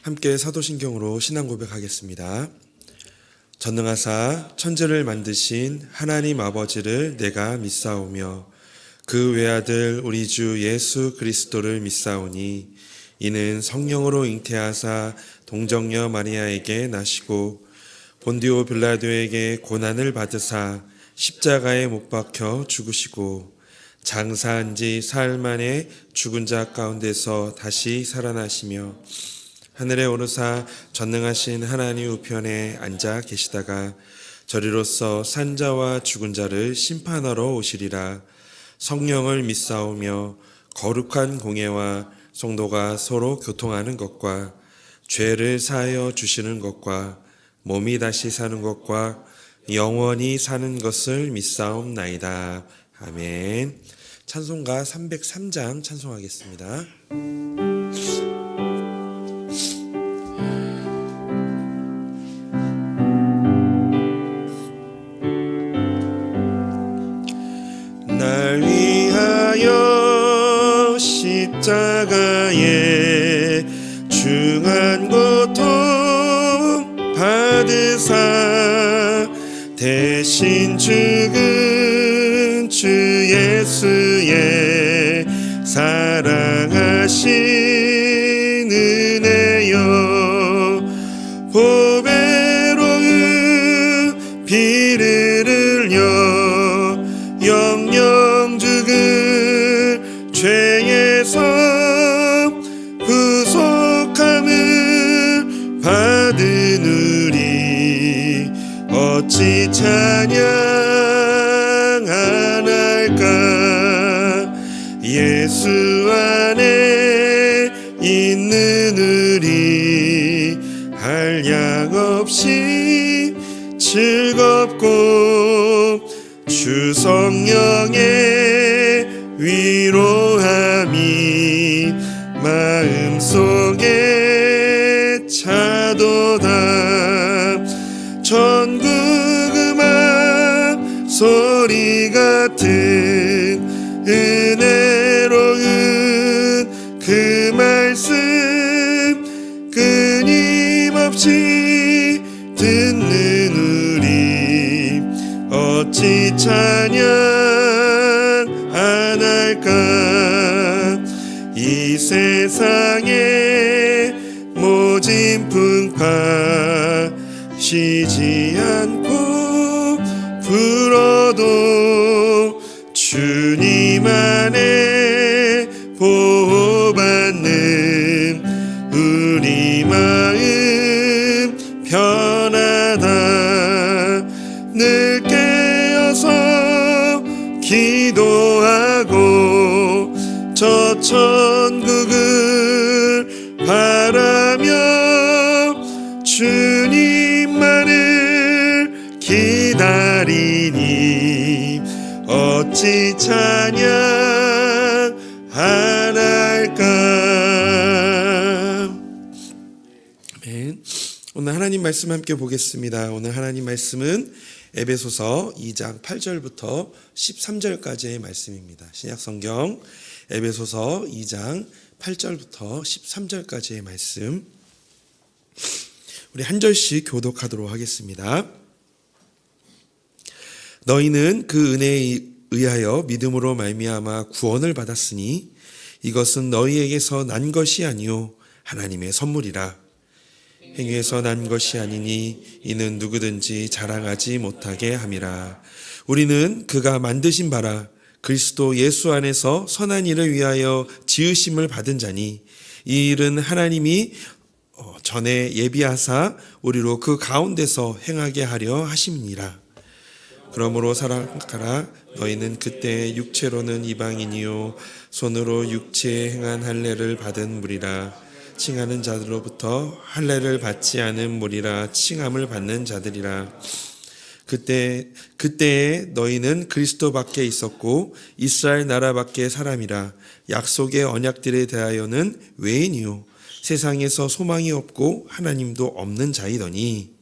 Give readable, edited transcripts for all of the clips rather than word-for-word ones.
함께 사도신경으로 신앙 고백하겠습니다. 전능하사 천지를 만드신 하나님 아버지를 내가 믿사오며 그 외아들 우리 주 예수 그리스도를 믿사오니 이는 성령으로 잉태하사 동정녀 마리아에게 나시고 본디오 빌라도에게 고난을 받으사 십자가에 못 박혀 죽으시고 장사한 지 사흘 만에 죽은 자 가운데서 다시 살아나시며 하늘에 오르사 전능하신 하나님 우편에 앉아 계시다가 저리로서 산 자와 죽은 자를 심판하러 오시리라. 성령을 믿사오며 거룩한 공예와 성도가 서로 교통하는 것과 죄를 사하여 주시는 것과 몸이 다시 사는 것과 영원히 사는 것을 믿사옵나이다. 아멘. 찬송가 303장 찬송하겠습니다. 날 위하여 십자가에 중한 고통 받으사 대신 죽은 주 예수의 사랑하신 은혜여 보배로운 피를 흘려 영영 죽은 죄에서 구속함을 받은 우리 어찌 찬양 안 할까. 예수 안에 있는 우리 한량없이 즐겁고 주 성령의 위로함이 마음속에 차도다. 전국 음악 소리 같은 은혜로운 그 말씀 끊임없이 듣는 우리 어찌 찬양 안 할까. 이 세상에 모진 풍파 쉬지 않고 불어도 주님 안에 보호받는 우리 마음 편하다. 늘 깨어서 기도하고 저 천국을 바라며 주님만을 기다리니 어찌 찬양 안 할까. 아멘. 오늘 하나님 말씀 함께 보겠습니다. 오늘 하나님 말씀은 에베소서 2장 8절부터 13절까지의 말씀입니다. 신약성경 에베소서 2장 8절부터 13절까지의 말씀, 우리 한 절씩 교독하도록 하겠습니다. 너희는 그 은혜에 의하여 믿음으로 말미암아 구원을 받았으니 이것은 너희에게서 난 것이 아니요 하나님의 선물이라. 행위에서 난 것이 아니니 이는 누구든지 자랑하지 못하게 함이라. 우리는 그가 만드신 바라 그리스도 예수 안에서 선한 일을 위하여 지으심을 받은 자니 이 일은 하나님이 전에 예비하사 우리로 그 가운데서 행하게 하려 하심이니라. 그러므로 사랑하라. 너희는 그때 육체로는 이방인이요 손으로 육체에 행한 할례를 받은 무리라. 칭하는 자들로부터 할례를 받지 않은 무리라. 칭함을 받는 자들이라. 그때에 너희는 그리스도 밖에 있었고 이스라엘 나라 밖에 사람이라. 약속의 언약들에 대하여는 외인이요 세상에서 소망이 없고 하나님도 없는 자이더니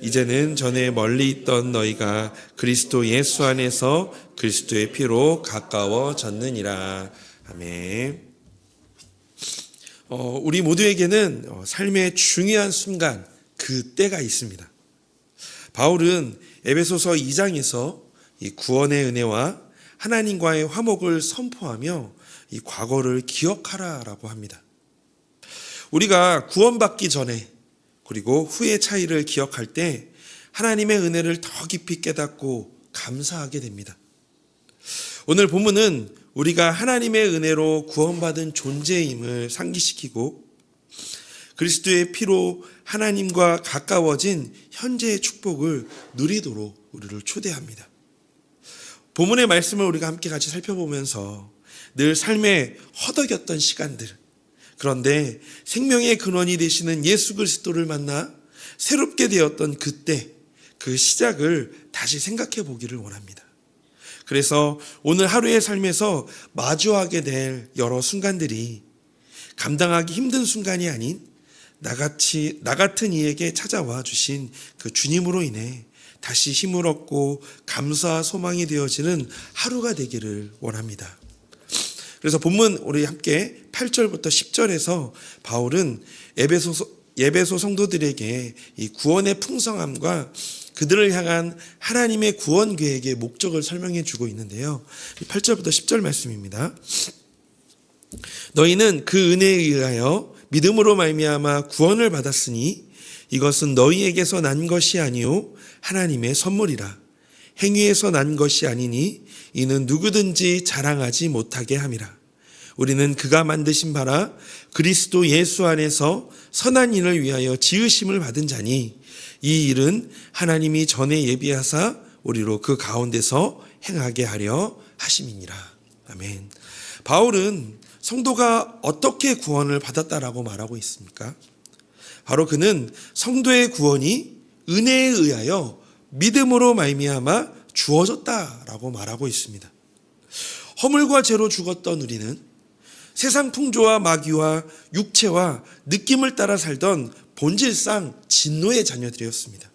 이제는 전에 멀리 있던 너희가 그리스도 예수 안에서 그리스도의 피로 가까워졌느니라. 아멘. 우리 모두에게는 삶의 중요한 순간, 그 때가 있습니다. 바울은 에베소서 2장에서 이 구원의 은혜와 하나님과의 화목을 선포하며 이 과거를 기억하라라고 합니다. 우리가 구원받기 전에 그리고 후의 차이를 기억할 때 하나님의 은혜를 더 깊이 깨닫고 감사하게 됩니다. 오늘 본문은 우리가 하나님의 은혜로 구원받은 존재임을 상기시키고 그리스도의 피로 하나님과 가까워진 현재의 축복을 누리도록 우리를 초대합니다. 본문의 말씀을 우리가 함께 같이 살펴보면서 늘 삶에 허덕였던 시간들, 그런데 생명의 근원이 되시는 예수 그리스도를 만나 새롭게 되었던 그때, 그 시작을 다시 생각해 보기를 원합니다. 그래서 오늘 하루의 삶에서 마주하게 될 여러 순간들이 감당하기 힘든 순간이 아닌 나 같은 이에게 찾아와 주신 그 주님으로 인해 다시 힘을 얻고 감사와 소망이 되어지는 하루가 되기를 원합니다. 그래서 본문 우리 함께 8절부터 10절에서 바울은 에베소 성도들에게 이 구원의 풍성함과 그들을 향한 하나님의 구원 계획의 목적을 설명해 주고 있는데요. 8절부터 10절 말씀입니다. 너희는 그 은혜에 의하여 믿음으로 말미암아 구원을 받았으니 이것은 너희에게서 난 것이 아니요 하나님의 선물이라. 행위에서 난 것이 아니니 이는 누구든지 자랑하지 못하게 함이라. 우리는 그가 만드신 바라 그리스도 예수 안에서 선한 일을 위하여 지으심을 받은 자니 이 일은 하나님이 전에 예비하사 우리로 그 가운데서 행하게 하려 하심이니라. 아멘. 바울은 성도가 어떻게 구원을 받았다라고 말하고 있습니까? 바로 그는 성도의 구원이 은혜에 의하여 믿음으로 말미암아 주어졌다라고 말하고 있습니다. 허물과 죄로 죽었던 우리는 세상 풍조와 마귀와 육체와 느낌을 따라 살던 본질상 진노의 자녀들이었습니다.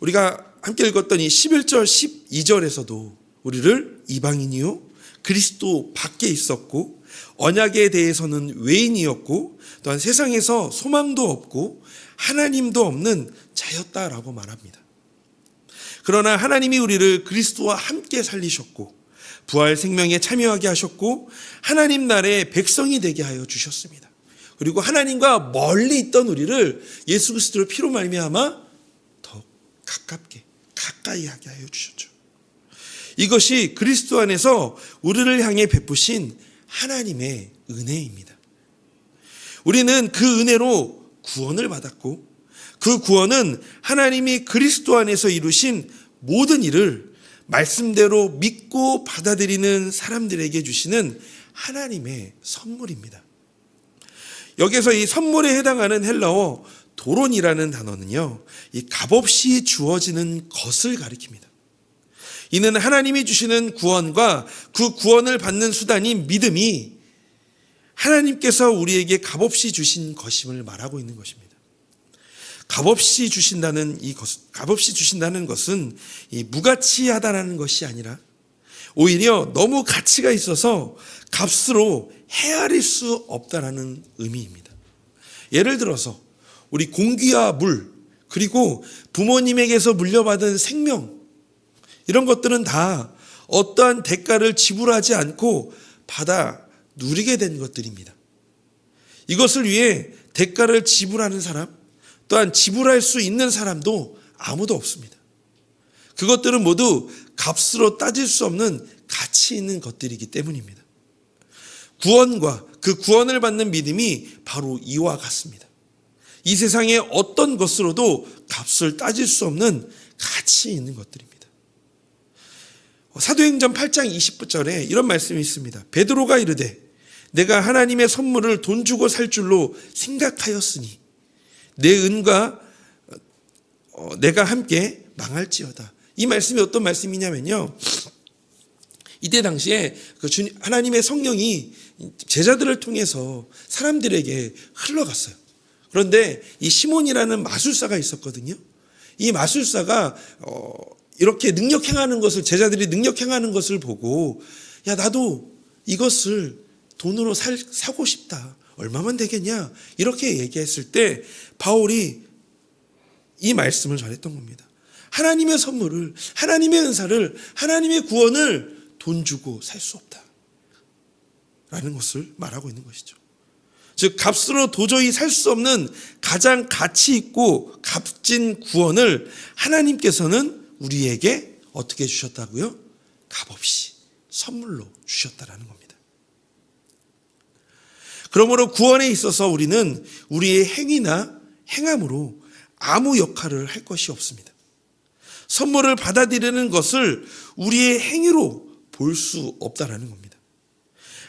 우리가 함께 읽었던 이 11절 12절에서도 우리를 이방인이요 그리스도 밖에 있었고 언약에 대해서는 외인이었고 또한 세상에서 소망도 없고 하나님도 없는 자였다라고 말합니다. 그러나 하나님이 우리를 그리스도와 함께 살리셨고 부활 생명에 참여하게 하셨고 하나님 나라의 백성이 되게 하여 주셨습니다. 그리고 하나님과 멀리 있던 우리를 예수 그리스도의 피로 말미암아 더 가까이 하게 하여 주셨죠. 이것이 그리스도 안에서 우리를 향해 베푸신 하나님의 은혜입니다. 우리는 그 은혜로 구원을 받았고 그 구원은 하나님이 그리스도 안에서 이루신 모든 일을 말씀대로 믿고 받아들이는 사람들에게 주시는 하나님의 선물입니다. 여기서 이 선물에 해당하는 헬라어 도론이라는 단어는요, 이 값없이 주어지는 것을 가리킵니다. 이는 하나님이 주시는 구원과 그 구원을 받는 수단인 믿음이 하나님께서 우리에게 값없이 주신 것임을 말하고 있는 것입니다. 값없이 주신다는 것은 이 무가치하다라는 것이 아니라 오히려 너무 가치가 있어서 값으로 헤아릴 수 없다라는 의미입니다. 예를 들어서 우리 공기와 물 그리고 부모님에게서 물려받은 생명 이런 것들은 다 어떠한 대가를 지불하지 않고 받아 누리게 된 것들입니다. 이것을 위해 대가를 지불하는 사람 또한 지불할 수 있는 사람도 아무도 없습니다. 그것들은 모두 값으로 따질 수 없는 가치 있는 것들이기 때문입니다. 구원과 그 구원을 받는 믿음이 바로 이와 같습니다. 이 세상의 어떤 것으로도 값을 따질 수 없는 가치 있는 것들입니다. 사도행전 8장 20절에 이런 말씀이 있습니다. 베드로가 이르되 내가 하나님의 선물을 돈 주고 살 줄로 생각하였으니 내 은과 내가 함께 망할지어다. 이 말씀이 어떤 말씀이냐면요, 이때 당시에 하나님의 성령이 제자들을 통해서 사람들에게 흘러갔어요. 그런데 이 시몬이라는 마술사가 있었거든요. 이 마술사가 이렇게 능력 행하는 것을, 제자들이 능력 행하는 것을 보고 야 나도 이것을 돈으로 사고 싶다 얼마면 되겠냐? 이렇게 얘기했을 때 바울이 이 말씀을 전했던 겁니다. 하나님의 선물을, 하나님의 은사를, 하나님의 구원을 돈 주고 살 수 없다 라는 것을 말하고 있는 것이죠. 즉 값으로 도저히 살 수 없는 가장 가치 있고 값진 구원을 하나님께서는 우리에게 어떻게 주셨다고요? 값없이 선물로 주셨다라는 겁니다. 그러므로 구원에 있어서 우리는 우리의 행위나 행함으로 아무 역할을 할 것이 없습니다. 선물을 받아들이는 것을 우리의 행위로 볼 수 없다라는 겁니다.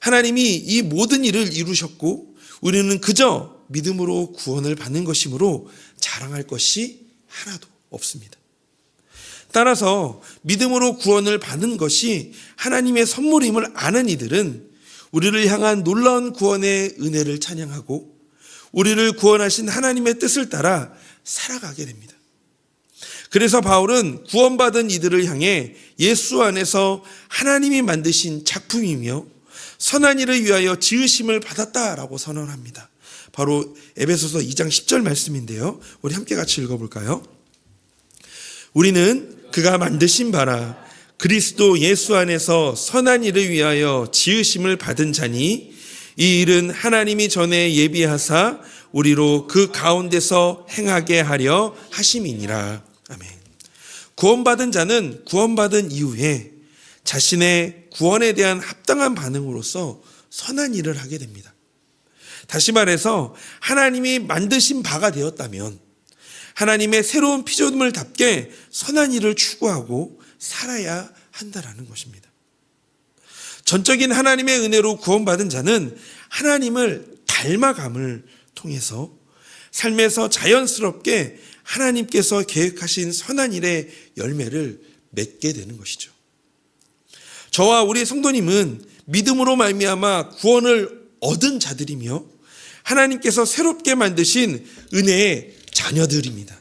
하나님이 이 모든 일을 이루셨고 우리는 그저 믿음으로 구원을 받는 것이므로 자랑할 것이 하나도 없습니다. 따라서 믿음으로 구원을 받는 것이 하나님의 선물임을 아는 이들은 우리를 향한 놀라운 구원의 은혜를 찬양하고 우리를 구원하신 하나님의 뜻을 따라 살아가게 됩니다. 그래서 바울은 구원받은 이들을 향해 예수 안에서 하나님이 만드신 작품이며 선한 일을 위하여 지으심을 받았다라고 선언합니다. 바로 에베소서 2장 10절 말씀인데요. 우리 함께 같이 읽어볼까요? 우리는 그가 만드신 바라 그리스도 예수 안에서 선한 일을 위하여 지으심을 받은 자니 이 일은 하나님이 전에 예비하사 우리로 그 가운데서 행하게 하려 하심이니라. 아멘. 구원받은 자는 구원받은 이후에 자신의 구원에 대한 합당한 반응으로서 선한 일을 하게 됩니다. 다시 말해서 하나님이 만드신 바가 되었다면 하나님의 새로운 피조물답게 선한 일을 추구하고 살아야 한다라는 것입니다. 전적인 하나님의 은혜로 구원받은 자는 하나님을 닮아감을 통해서 삶에서 자연스럽게 하나님께서 계획하신 선한 일의 열매를 맺게 되는 것이죠. 저와 우리 성도님은 믿음으로 말미암아 구원을 얻은 자들이며 하나님께서 새롭게 만드신 은혜의 자녀들입니다.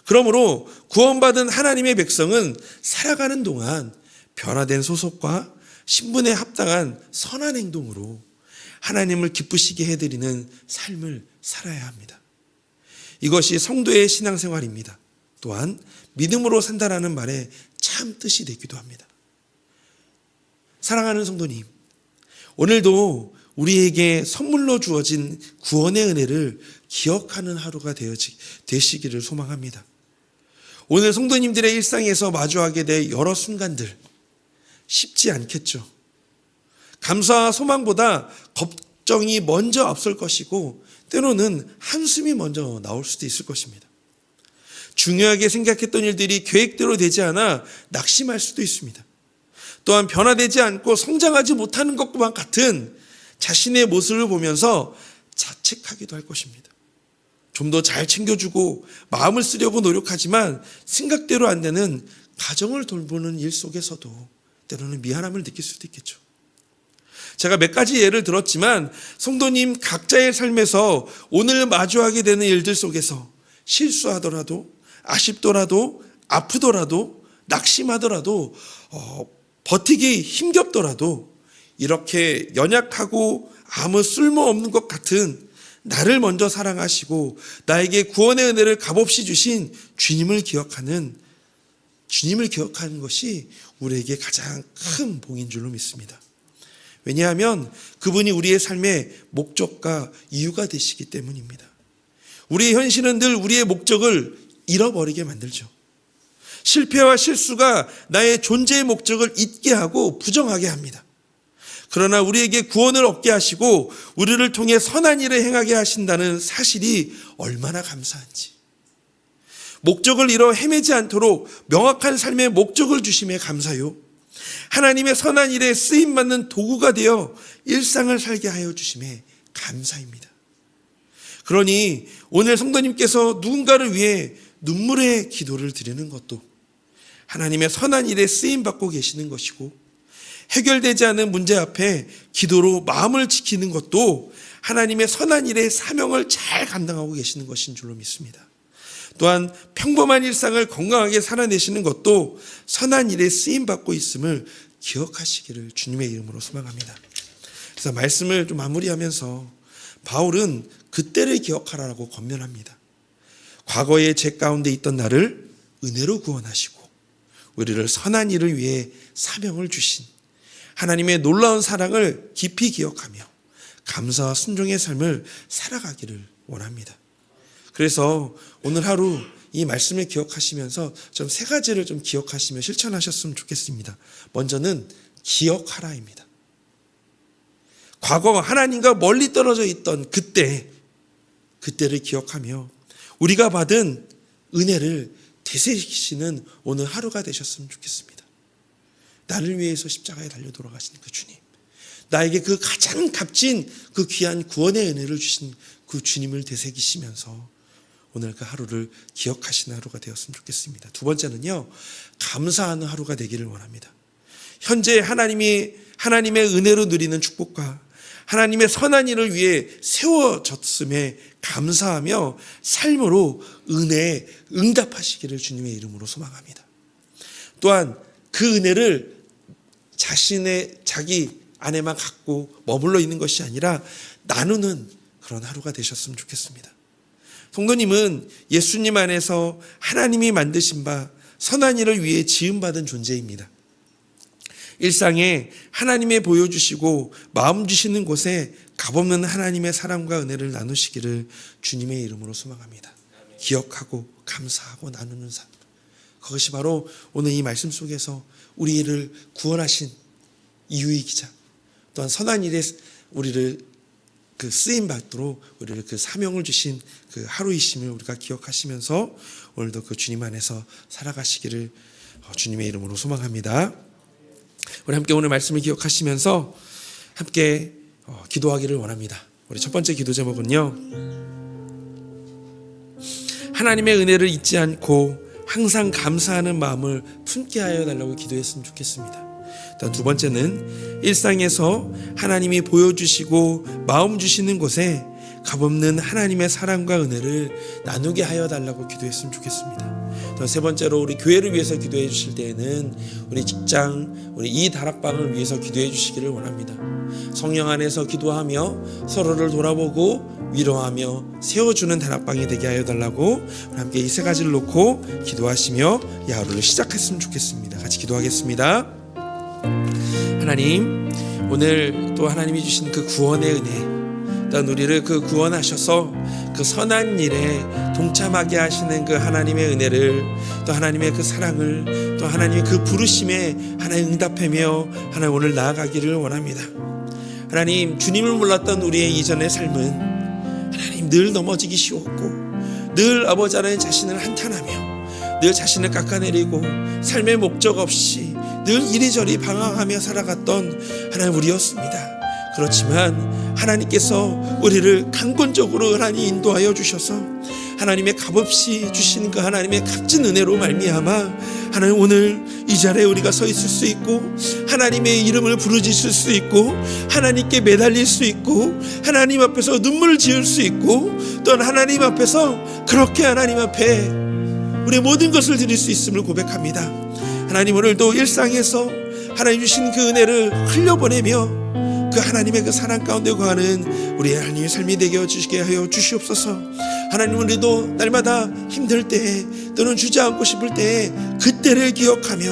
그러므로 구원받은 하나님의 백성은 살아가는 동안 변화된 소속과 신분에 합당한 선한 행동으로 하나님을 기쁘시게 해드리는 삶을 살아야 합니다. 이것이 성도의 신앙생활입니다. 또한 믿음으로 산다라는 말의 참 뜻이 되기도 합니다. 사랑하는 성도님, 오늘도 우리에게 선물로 주어진 구원의 은혜를 기억하는 하루가 되시기를 소망합니다. 오늘 성도님들의 일상에서 마주하게 될 여러 순간들 쉽지 않겠죠. 감사와 소망보다 걱정이 먼저 앞설 것이고 때로는 한숨이 먼저 나올 수도 있을 것입니다. 중요하게 생각했던 일들이 계획대로 되지 않아 낙심할 수도 있습니다. 또한 변화되지 않고 성장하지 못하는 것과 같은 자신의 모습을 보면서 자책하기도 할 것입니다. 좀 더 잘 챙겨주고 마음을 쓰려고 노력하지만 생각대로 안 되는 가정을 돌보는 일 속에서도 때로는 미안함을 느낄 수도 있겠죠. 제가 몇 가지 예를 들었지만 성도님 각자의 삶에서 오늘 마주하게 되는 일들 속에서 실수하더라도 아쉽더라도 아프더라도 낙심하더라도 버티기 힘겹더라도 이렇게 연약하고 아무 쓸모없는 것 같은 나를 먼저 사랑하시고 나에게 구원의 은혜를 값없이 주신 주님을 기억하는 것이 우리에게 가장 큰 복인 줄로 믿습니다. 왜냐하면 그분이 우리의 삶의 목적과 이유가 되시기 때문입니다. 우리의 현실은 늘 우리의 목적을 잃어버리게 만들죠. 실패와 실수가 나의 존재의 목적을 잊게 하고 부정하게 합니다. 그러나 우리에게 구원을 얻게 하시고 우리를 통해 선한 일을 행하게 하신다는 사실이 얼마나 감사한지. 목적을 잃어 헤매지 않도록 명확한 삶의 목적을 주심에 감사요. 하나님의 선한 일에 쓰임받는 도구가 되어 일상을 살게 하여 주심에 감사입니다. 그러니 오늘 성도님께서 누군가를 위해 눈물의 기도를 드리는 것도 하나님의 선한 일에 쓰임받고 계시는 것이고 해결되지 않은 문제 앞에 기도로 마음을 지키는 것도 하나님의 선한 일의 사명을 잘 감당하고 계시는 것인 줄로 믿습니다. 또한 평범한 일상을 건강하게 살아내시는 것도 선한 일에 쓰임받고 있음을 기억하시기를 주님의 이름으로 소망합니다. 그래서 말씀을 좀 마무리하면서 바울은 그때를 기억하라고 권면합니다. 과거의 죄 가운데 있던 나를 은혜로 구원하시고 우리를 선한 일을 위해 사명을 주신 하나님의 놀라운 사랑을 깊이 기억하며 감사와 순종의 삶을 살아가기를 원합니다. 그래서 오늘 하루 이 말씀을 기억하시면서 좀 세 가지를 좀 기억하시며 실천하셨으면 좋겠습니다. 먼저는 기억하라입니다. 과거 하나님과 멀리 떨어져 있던 그때를 기억하며 우리가 받은 은혜를 되새기시는 오늘 하루가 되셨으면 좋겠습니다. 나를 위해서 십자가에 달려 돌아가신 그 주님, 나에게 그 가장 값진 그 귀한 구원의 은혜를 주신 그 주님을 되새기시면서 오늘 그 하루를 기억하시는 하루가 되었으면 좋겠습니다. 두 번째는요, 감사하는 하루가 되기를 원합니다. 현재 하나님의 은혜로 누리는 축복과 하나님의 선한 일을 위해 세워졌음에 감사하며 삶으로 은혜에 응답하시기를 주님의 이름으로 소망합니다. 또한 그 은혜를 자기 안에만 갖고 머물러 있는 것이 아니라 나누는 그런 하루가 되셨으면 좋겠습니다. 성도님은 예수님 안에서 하나님이 만드신 바 선한 일을 위해 지음받은 존재입니다. 일상에 하나님의 보여주시고 마음 주시는 곳에 값없는 하나님의 사랑과 은혜를 나누시기를 주님의 이름으로 소망합니다. 기억하고 감사하고 나누는 삶, 그것이 바로 오늘 이 말씀 속에서 우리를 구원하신 이유이기자 또한 선한 일에 우리를 그 쓰임 받도록 우리를 그 사명을 주신 그 하루이심을 우리가 기억하시면서 오늘도 그 주님 안에서 살아가시기를 주님의 이름으로 소망합니다. 우리 함께 오늘 말씀을 기억하시면서 함께 기도하기를 원합니다. 우리 첫 번째 기도 제목은요, 하나님의 은혜를 잊지 않고 항상 감사하는 마음을 품게 하여 달라고 기도했으면 좋겠습니다. 두 번째는 일상에서 하나님이 보여주시고 마음 주시는 곳에 값없는 하나님의 사랑과 은혜를 나누게 하여 달라고 기도했으면 좋겠습니다. 세 번째로 우리 교회를 위해서 기도해 주실 때에는 우리 직장, 우리 이 다락방을 위해서 기도해 주시기를 원합니다. 성령 안에서 기도하며 서로를 돌아보고 위로하며 세워주는 다락방이 되게 하여 달라고 함께 이 세 가지를 놓고 기도하시며 이 하루를 시작했으면 좋겠습니다. 같이 기도하겠습니다. 하나님, 오늘 또 하나님이 주신 그 구원의 은혜, 또한 우리를 그 구원하셔서 그 선한 일에 동참하게 하시는 그 하나님의 은혜를, 또 하나님의 그 사랑을, 또 하나님의 그 부르심에 하나님 응답하며 하나님 오늘 나아가기를 원합니다. 하나님, 주님을 몰랐던 우리의 이전의 삶은 하나님 늘 넘어지기 쉬웠고 늘 아버지 하나님 자신을 한탄하며 늘 자신을 깎아내리고 삶의 목적 없이 늘 이리저리 방황하며 살아갔던 하나님 우리였습니다. 그렇지만 하나님께서 우리를 강권적으로 하나님 인도하여 주셔서 하나님의 값없이 주신 그 하나님의 값진 은혜로 말미암아 하나님 오늘 이 자리에 우리가 서 있을 수 있고 하나님의 이름을 부르짖을 수 있고 하나님께 매달릴 수 있고 하나님 앞에서 눈물을 지을 수 있고 또한 하나님 앞에서 그렇게 하나님 앞에 우리의 모든 것을 드릴 수 있음을 고백합니다. 하나님, 오늘도 일상에서 하나님 주신 그 은혜를 흘려보내며 그 하나님의 그 사랑 가운데 거하는 우리 하나님의 삶이 되게 해주시게 하여 주시옵소서. 하나님, 우리도 날마다 힘들 때에 또는 주저앉고 싶을 때에 그때를 기억하며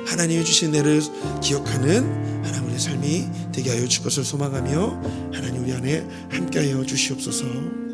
하나님이 주신 은혜를 기억하는 하나님 우리의 삶이 되게 하여 주실 것을 소망하며 하나님 우리 안에 함께하여 주시옵소서.